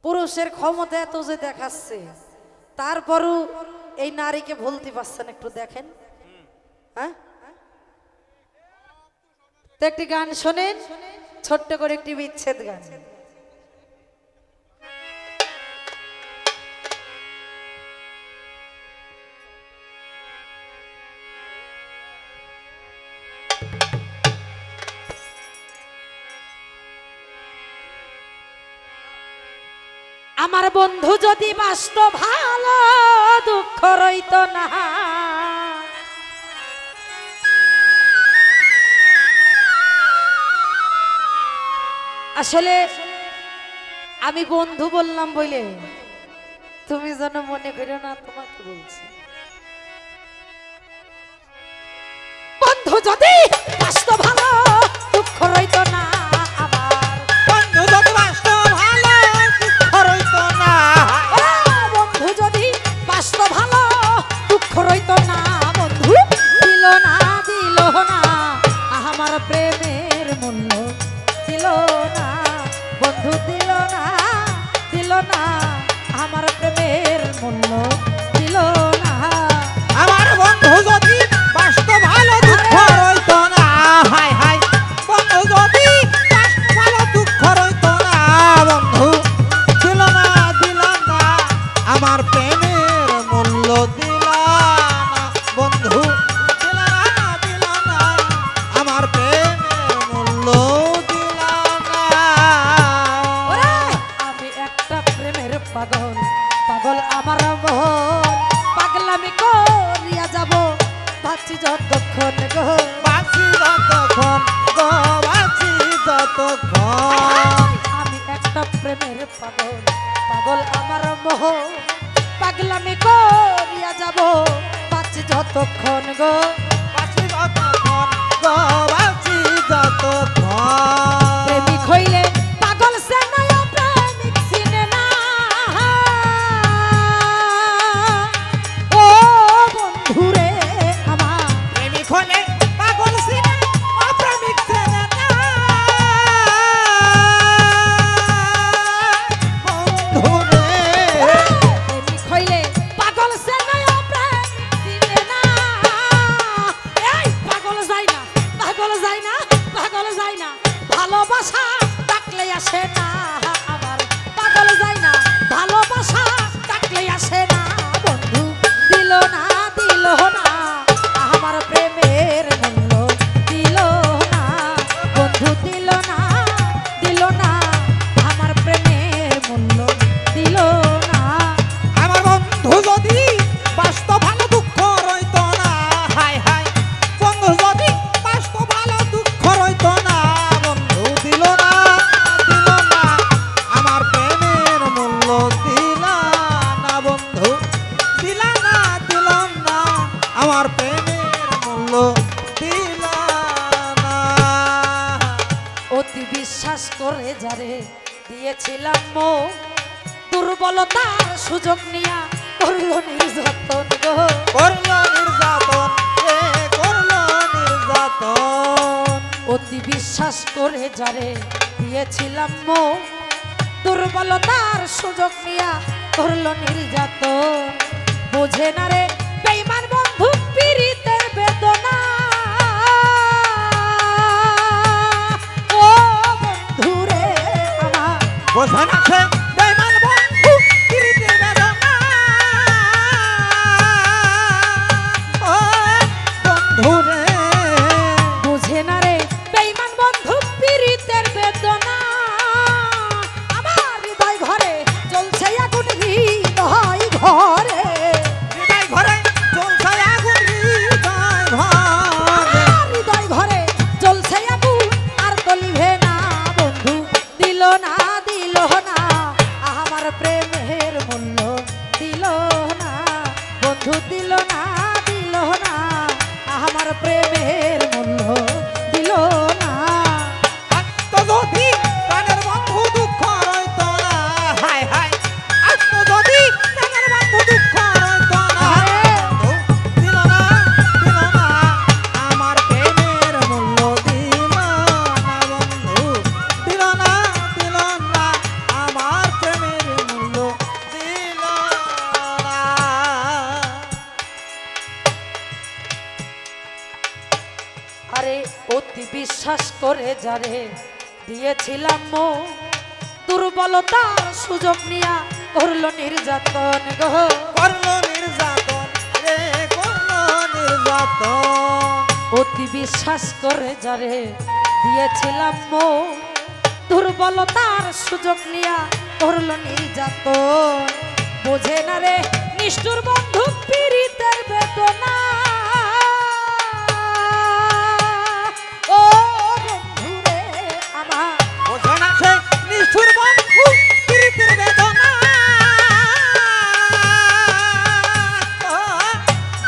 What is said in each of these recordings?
পুরুষের ক্ষমতা এত যে দেখাচ্ছে, তারপরও এই নারীকে ভুলতে পারছেন, একটু দেখেন। হ্যাঁ, তো একটি গান শোনেন, ছোট্ট করে একটি বিচ্ছেদ গান। আমার বন্ধু যদি বাসতো ভালো, দুঃখ রইত না। আসলে আমি বন্ধু বললাম বলে তুমি যেন মনে করো না তোমাকে বলছি। বন্ধু যদি বাসতো ভালো, দুঃখ রইত না। রইতো না বন্ধু, দিল না দিল না আমার প্রেমের মূল্য, দিল না বন্ধু, দিল না দিল না আমার প্রেমের মূল্য, দিল না। আমার বন্ধু যদি বাসতো ভালো, দুঃখ রইতো না। হাই হাই, বন্ধু যদি বাসতো ভালো, দুঃখ রইতো না। বন্ধু দিল না দিল না আমার প্রেমের মূল্য, বন্ধু দিল না দিল না আমার প্রেমের মূল্য, দিল না। আমি একটা প্রেমের পাগল, পাগল আমার মন, পাগলামি করিয়া যাব বাঁচি যতক্ষণ গো, বাঁচি যতক্ষণ গো, বাঁচি যতক্ষণ। আমি একটা প্রেমের পাগল, পাগল আমার মন, পাগলামি করিয়া যাব বাঁচি যতক্ষণ গো, বাঁচি যতক্ষণ গো, বাঁচি যতক্ষণ। প্রেমিক হইলে পাগল সে নয়, প্রেমিক চিনে না। ও বন্ধু রে আমার, প্রেমিক হলে পাগল চিনে, অপ্রেমিক চেনে না। বন্ধু রে, প্রেমিক হইলে পাগল সে নয়, প্রেমিক চিনে না। এই পাগল যায় না, পাগল যায় না, পাগল যায় না, ভালোবাসা ডাকলে আসে না আমার, পাগল যায় না, ভালোবাসা ডাকলে আসে না। বন্ধু দিল না দিল না আমার প্রেমের মূল্য, দিল না বন্ধু, দিল না দিল না আমার প্রেমের মূল্য, দিল না। আমার বন্ধু যদি বাসতো ভালো, দুঃখ রইতো না। হাই হাই, বন্ধু যদি বাসতো ভালো, দুঃখ রইতো না। বন্ধু দিল না দিল না আমার প্রেমের মূল্য, দিল না বন্ধু, দিল না দিল না আমার প্রেমের মূল্য, দিল না। অতি বিশ্বাস করে যারে দিয়েছিলাম মো, দুর্বলতার সুযোগ নিয়া করলো নির্যাতন গো, করলো নির্যাতন, করলো নির্যাতন। অতি বিশ্বাস করে যারে দিয়েছিলাম মো, দুর্বলতার সুযোগ নিয়া করলো নির্যাতন। বোঝে না রে বেঈমান বন্ধু পীড়িতের বেদনা। ও বন্ধু রে আমার, বোঝে না সে বেঈমান বন্ধু পীড়িতের বেদনা। ও বন্ধু রে, বুঝে না রে বেঈমান বন্ধু পীড়িতের বেদনা। আমার হৃদয় ঘরে জ্বলছে আগুন, হৃদয় ঘরে, হৃদয় ঘরে জ্বলছে আগুন, হৃদয় ঘরে। হৃদয় ঘরে জ্বলছে আগুন আর তলিবে না। বন্ধু দিল না দিল না করে যারে দিয়েছিলাম মো দুর্বলতার সুযোগ নিয়া করলো নির্যাতন গো করলো নির্যাতন রে করলো নির্যাতন অতি বিশ্বাস করে যারে দিয়েছিলাম মো দুর্বলতার সুযোগ নিয়া করলো নির্যাতন বোঝে না রে নিষ্ঠুর বন্ধু পীড়িতের বেদনা ও বন্ধু রে আমার বোঝে না সে নিষ্ঠুর বন্ধু পীড়িতের বেদনা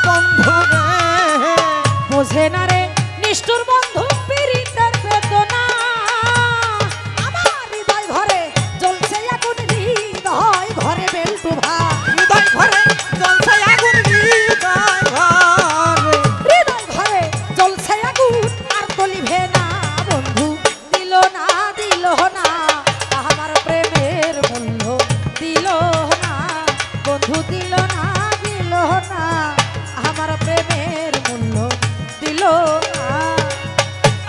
বন্ধু রে বোঝে না রে নিষ্ঠুর বন্ধু পীড়িতের বেদনা আমার হৃদয় ঘরে জ্বলছে আগুন হৃদয় ঘরে বেলটু ভাই হৃদয় ঘরে জ্বলছে আগুন হৃদয় ঘরে হৃদয় ঘরে জ্বলছে আগুন আর তলিবে না বন্ধু দিল না আমার প্রেমের মূল্য দিল না বন্ধু দিল না আমার প্রেমের মূল্য দিল না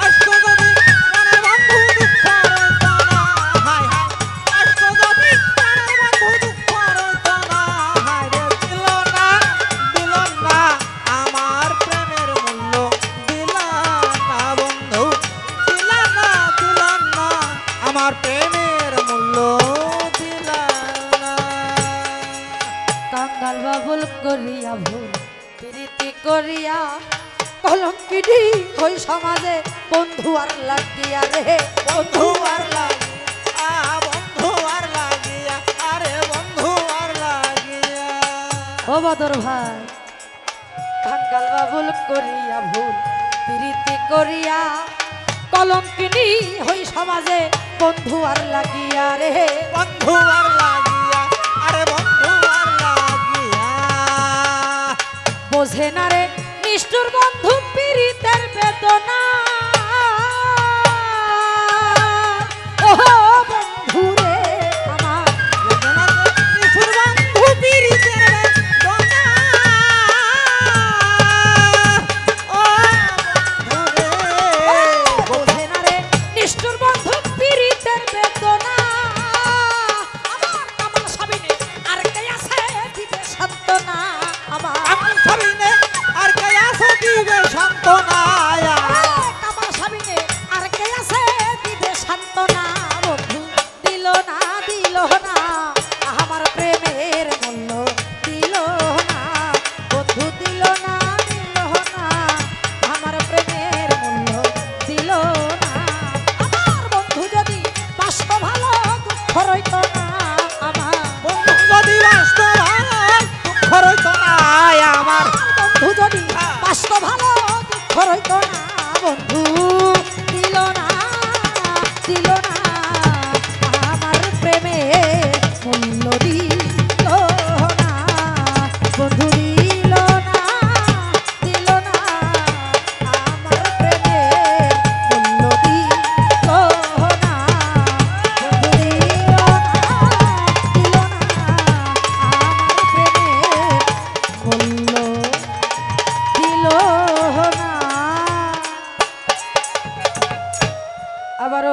আজকে যদি প্রাণের বন্ধু দুঃখ রইতো না হায় হায় আজকে যদি প্রাণের বন্ধু দুঃখ রইতো না হায় রে দিল না আমার প্রেমের মূল্য দিল না বন্ধু দিল না আমার প্রেমের মূল্য দিল না কাঙ্গাল বাবুল করিয়া ভুল প্রীতি করিয়া কলঙ্কিনী ওই সমাজে বন্ধু আর লাগিয়া রে বন্ধু আর লাগিয়া বন্ধু আর লাগিয়া আরে বন্ধু আর লাগিয়া ও বদর ভাই কাঙ্গাল বাবুল করিয়া ভুল প্রীতি করিয়া কলঙ্কিনী ওই সমাজে বন্ধু আর লাগিয়া রে বন্ধু আর লাগিয়া আরে বন্ধু আর লাগিয়া বোঝে না রে নিষ্ঠুর বন্ধু পীড়িতের বেদনা ও বন্ধু রে আমার নিষ্ঠুর বন্ধু পীড়িতের বেদনা ও বন্ধু রে বোঝে না রে নিষ্ঠুর বন্ধু পীড়িতের বেদনা আমার কামাল সাবিনে আর কে আছে দিবে সান্ত্বনা আমার আমি সবিনে আর কে আসো দিবে সান্ত্বনায়া কামাল সাবিনে আর কে আছে দিবে সান্ত্বনা বন্ধু দিল না আমার প্রেমের মূল্য দিল না বন্ধু দিল না আমার প্রেমের মূল্য দিল না আমার বন্ধু যদি বাস্ত ভালো দুঃখ রইত না আমার বন্ধু যদি বাস্তব দুঃখ রইতো না আমার বন্ধু যদি বাস্ত ভালো দুঃখ রইত না বন্ধু